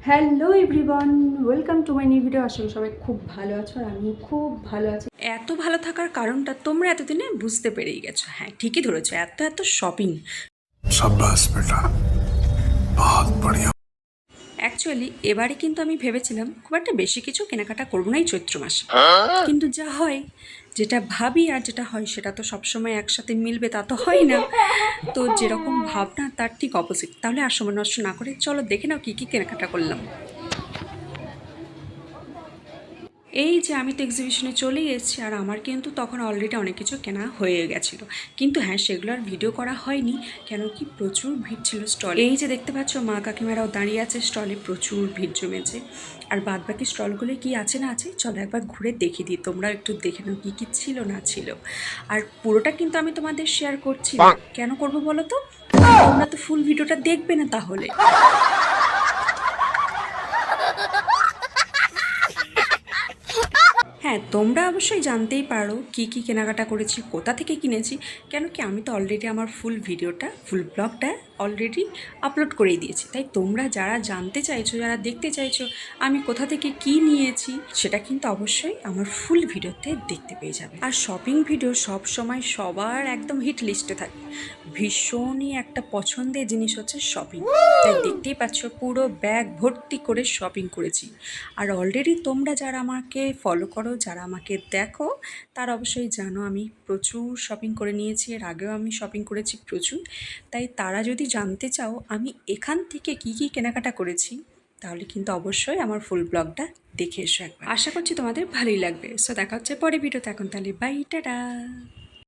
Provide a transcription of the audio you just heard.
Hello everyone, welcome to my new video. আশা করি সবাই খুব ভালো আছো আর আমি খুব ভালো আছি। এত ভালো থাকার কারণটা তোমরা এতদিনে বুঝতে পেরেই গেছো। হ্যাঁ, ঠিকই ধরেছো, এত এত শপিং। शाबाश बेटा, बहुत बढ़िया। অ্যাকচুয়ালি এবারে কিন্তু আমি ভেবেছিলাম খুব একটা বেশি কিছু কেনাকাটা করবো না এই চৈত্র মাসে, কিন্তু যা হয়, যেটা ভাবি আর যেটা হয় সেটা তো সবসময় একসাথে মিলবে তা তো হয় না। তো যেরকম ভাবনা তার ঠিক অপোজিট। তাহলে আর সময় নষ্ট না করে চলো দেখে নাও কী কী কেনাকাটা করলাম। এই যে আমি তো এক্সিবিশনে চলেই এসেছি, আর আমার কিন্তু তখন অলরেডি অনেক কিছু কেনা হয়ে গেছিলো, কিন্তু হ্যাঁ সেগুলো আর ভিডিও করা হয়নি। কেন কি প্রচুর ভিড় ছিল স্টল। এই যে দেখতে পাচ্ছ মা কাকিমারাও দাঁড়িয়ে আছে স্টলে, প্রচুর ভিড় জমেছে। আর বাদ বাকি স্টলগুলো কি আছে না আছে চলো একবার ঘুরে দেখে দিই, তোমরা একটু দেখে নাও কী কী ছিল না ছিল। আর পুরোটা কিন্তু আমি তোমাদের শেয়ার করছি না, কেন করবো বলো তো, তোমরা তো ফুল ভিডিওটা দেখবে না তাহলে। হ্যাঁ, তোমরা অবশ্যই জানতেই পারো কী কী কেনাকাটা করেছি, কোথা থেকে কিনেছি। কেন কি আমি তো অলরেডি আমার ফুল ভিডিওটা, ফুল ব্লগটা অলরেডি আপলোড করেই দিয়েছি। তাই তোমরা যারা জানতে চাইছো, যারা দেখতে চাইছো আমি কোথা থেকে কী নিয়েছি, সেটা কিন্তু অবশ্যই আমার ফুল ভিডিওতে দেখতে পেয়ে যাবে। আর শপিং ভিডিও সব সময় সবার একদম হিট লিস্টে থাকে। ভীষণই একটা পছন্দের জিনিস হচ্ছে শপিং। তাই দেখতেই পাচ্ছ পুরো ব্যাগ ভর্তি করে শপিং করেছি। আর অলরেডি তোমরা যারা আমাকে ফলো করো, যারা আমাকে দেখো, তারা অবশ্যই জানো আমি প্রচুর শপিং করে নিয়েছি। এর আগেও আমি শপিং করেছি প্রচুর। তাই তারা যদি জানতে চাও আমি এখান থেকে কী কী কেনাকাটা করেছি, তাহলে কিন্তু অবশ্যই আমার ফুল ব্লগটা দেখে এসো একবার। আশা করছি তোমাদের ভালোই লাগবে। সো দেখা হচ্ছে পরে ভিডিওতে, এখন তাহলে বাই, টাটা।